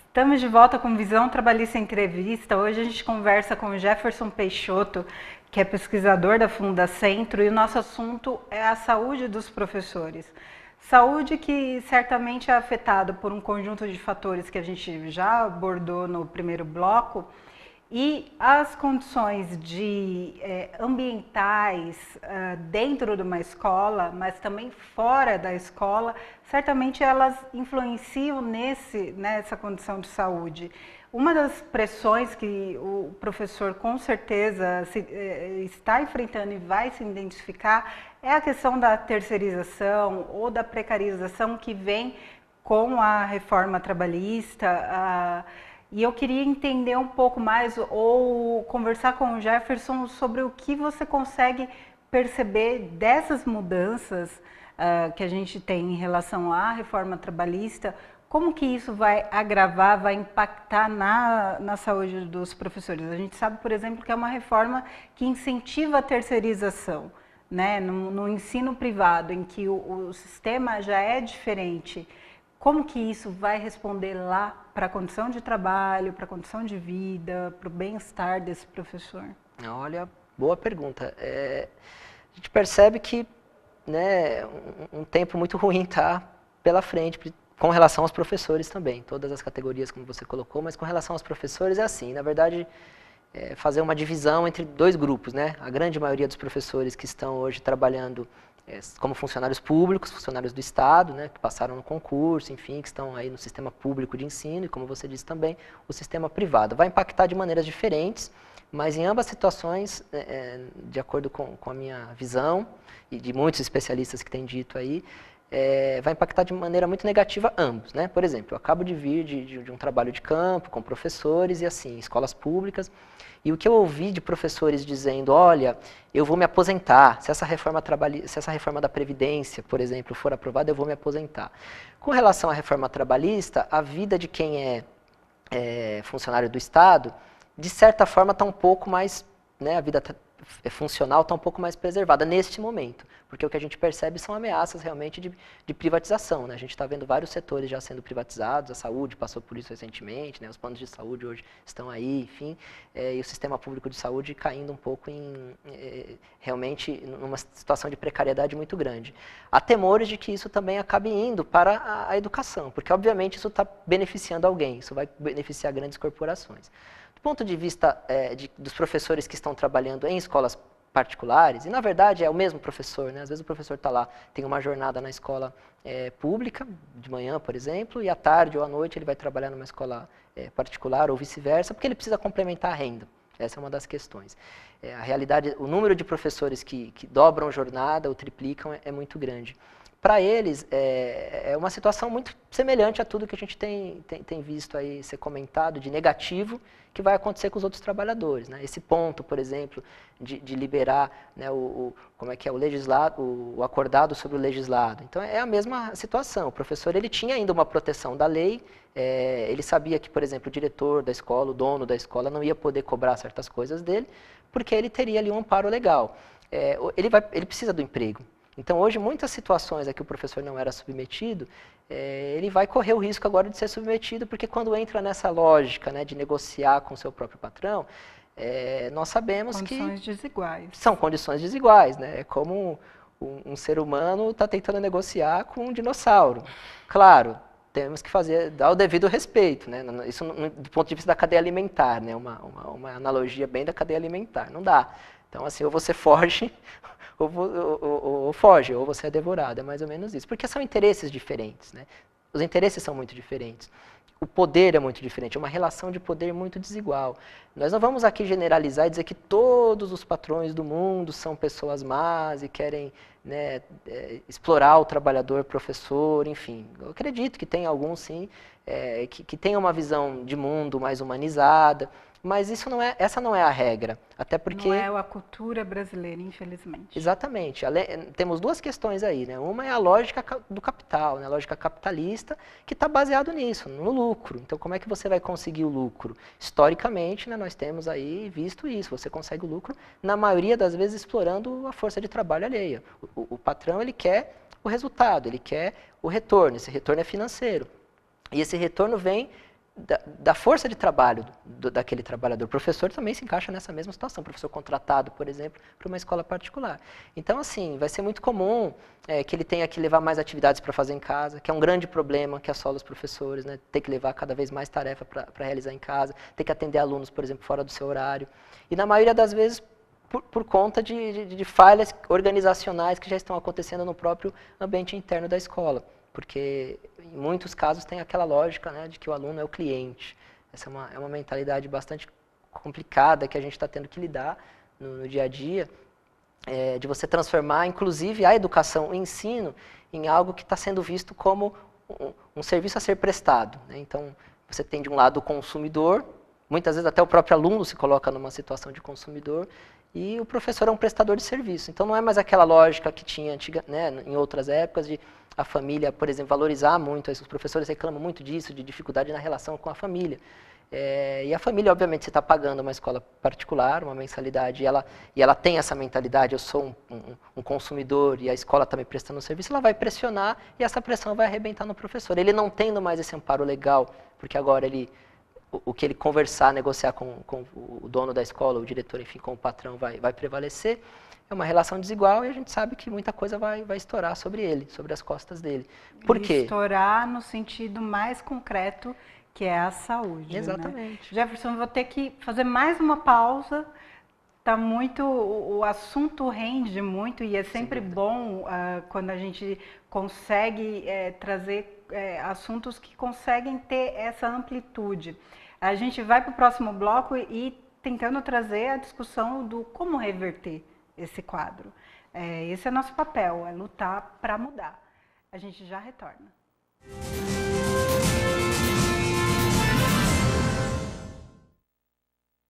Estamos de volta com Visão Trabalhista Entrevista. Hoje a gente conversa com o Jefferson Peixoto, que é pesquisador da Fundacentro, e o nosso assunto é a saúde dos professores. Saúde que certamente é afetada por um conjunto de fatores que a gente já abordou no primeiro bloco, e as condições ambientais dentro de uma escola, mas também fora da escola, certamente elas influenciam nessa condição de saúde. Uma das pressões que o professor com certeza está enfrentando e vai se identificar é a questão da terceirização ou da precarização que vem com a reforma trabalhista. E eu queria entender um pouco mais ou conversar com o Jefferson sobre o que você consegue perceber dessas mudanças que a gente tem em relação à reforma trabalhista, como que isso vai agravar, vai impactar na saúde dos professores. A gente sabe, por exemplo, que é uma reforma que incentiva a terceirização, né? No ensino privado, em que o sistema já é diferente. Como que isso vai responder lá para a condição de trabalho, para a condição de vida, para o bem-estar desse professor? Olha, boa pergunta. A gente percebe que, né, um tempo muito ruim está pela frente, com relação aos professores também. Todas as categorias, como você colocou, mas com relação aos professores é assim. Na verdade, fazer uma divisão entre dois grupos, né? A grande maioria dos professores que estão hoje trabalhando como funcionários públicos, funcionários do Estado, né, que passaram no concurso, enfim, que estão aí no sistema público de ensino e, como você disse também, o sistema privado. Vai impactar de maneiras diferentes, mas em ambas situações, de acordo com a minha visão e de muitos especialistas que têm dito aí, vai impactar de maneira muito negativa ambos, né? Por exemplo, eu acabo de vir de um trabalho de campo com professores e assim, escolas públicas, e o que eu ouvi de professores dizendo, olha, eu vou me aposentar, se essa reforma da Previdência, por exemplo, for aprovada, eu vou me aposentar. Com relação à reforma trabalhista, a vida de quem é funcionário do Estado, de certa forma está um pouco mais, né, a vida funcional está um pouco mais preservada neste momento, porque o que a gente percebe são ameaças realmente de privatização, né? A gente está vendo vários setores já sendo privatizados, a saúde passou por isso recentemente, né? Os planos de saúde hoje estão aí, enfim, e o sistema público de saúde caindo um pouco realmente numa situação de precariedade muito grande. Há temores de que isso também acabe indo para a educação, porque obviamente isso está beneficiando alguém, isso vai beneficiar grandes corporações. Do ponto de vista dos professores que estão trabalhando em escolas particulares, e na verdade é o mesmo professor, né? Às vezes o professor está lá, tem uma jornada na escola pública, de manhã, por exemplo, e à tarde ou à noite ele vai trabalhar numa escola particular ou vice-versa, porque ele precisa complementar a renda. Essa é uma das questões. A realidade, o número de professores que dobram jornada ou triplicam é muito grande. Para eles, é uma situação muito semelhante a tudo que a gente tem visto aí ser comentado de negativo que vai acontecer com os outros trabalhadores, né? Esse ponto, por exemplo, de liberar, né, o acordado sobre o legislado. Então, é a mesma situação. O professor ele tinha ainda uma proteção da lei, ele sabia que, por exemplo, o diretor da escola, o dono da escola, não ia poder cobrar certas coisas dele, porque ele teria ali um amparo legal. Ele precisa do emprego. Então, hoje, muitas situações a que o professor não era submetido, ele vai correr o risco agora de ser submetido, porque quando entra nessa lógica, né, de negociar com o seu próprio patrão, nós sabemos que... Condições desiguais. São condições desiguais, né? É como um ser humano está tentando negociar com um dinossauro. Claro, temos que dar o devido respeito, né? Isso do ponto de vista da cadeia alimentar, né? Uma analogia bem da cadeia alimentar. Não dá. Então, assim, ou você foge... ou foge, ou você é devorado, é mais ou menos isso. Porque são interesses diferentes, né? Os interesses são muito diferentes. O poder é muito diferente, é uma relação de poder muito desigual. Nós não vamos aqui generalizar e dizer que todos os patrões do mundo são pessoas más e querem, né, explorar o trabalhador, professor, enfim. Eu acredito que tem alguns, sim, que tenham uma visão de mundo mais humanizada, mas essa não é a regra, até porque... Não é a cultura brasileira, infelizmente. Exatamente. Temos duas questões aí, né? Uma é a lógica do capital, né? A lógica capitalista, que está baseado nisso, no lucro. Então, como é que você vai conseguir o lucro? Historicamente, né, nós temos aí visto isso. Você consegue o lucro, na maioria das vezes, explorando a força de trabalho alheia. O patrão, ele quer o resultado, ele quer o retorno. Esse retorno é financeiro. E esse retorno vem da força de trabalho daquele trabalhador. O professor também se encaixa nessa mesma situação, professor contratado, por exemplo, para uma escola particular. Então, assim, vai ser muito comum que ele tenha que levar mais atividades para fazer em casa, que é um grande problema que assola os professores, né? Ter que levar cada vez mais tarefa para realizar em casa, ter que atender alunos, por exemplo, fora do seu horário. E na maioria das vezes, por conta de falhas organizacionais que já estão acontecendo no próprio ambiente interno da escola. Porque, em muitos casos, tem aquela lógica, né, de que o aluno é o cliente. Essa é uma mentalidade bastante complicada que a gente está tendo que lidar no dia a dia, de você transformar, inclusive, a educação, o ensino, em algo que está sendo visto como um serviço a ser prestado, né? Então, você tem, de um lado, o consumidor, muitas vezes até o próprio aluno se coloca numa situação de consumidor, e o professor é um prestador de serviço. Então, não é mais aquela lógica que tinha né, em outras épocas de a família, por exemplo, valorizar muito. Os professores reclamam muito disso, de dificuldade na relação com a família. E a família, obviamente, você está pagando uma escola particular, uma mensalidade, e ela tem essa mentalidade, eu sou um consumidor e a escola está me prestando um serviço, ela vai pressionar e essa pressão vai arrebentar no professor. Ele não tendo mais esse amparo legal, porque agora o que ele conversar, negociar com o dono da escola, o diretor, enfim, com o patrão, vai prevalecer. É uma relação desigual e a gente sabe que muita coisa vai estourar sobre ele, sobre as costas dele. Por quê? Estourar no sentido mais concreto, que é a saúde. Exatamente. Né? Jefferson, vou ter que fazer mais uma pausa. Tá muito, o assunto rende muito e é sempre bom quando a gente consegue trazer assuntos que conseguem ter essa amplitude. A gente vai para o próximo bloco e tentando trazer a discussão do como reverter esse quadro. Esse é nosso papel, é lutar para mudar. A gente já retorna.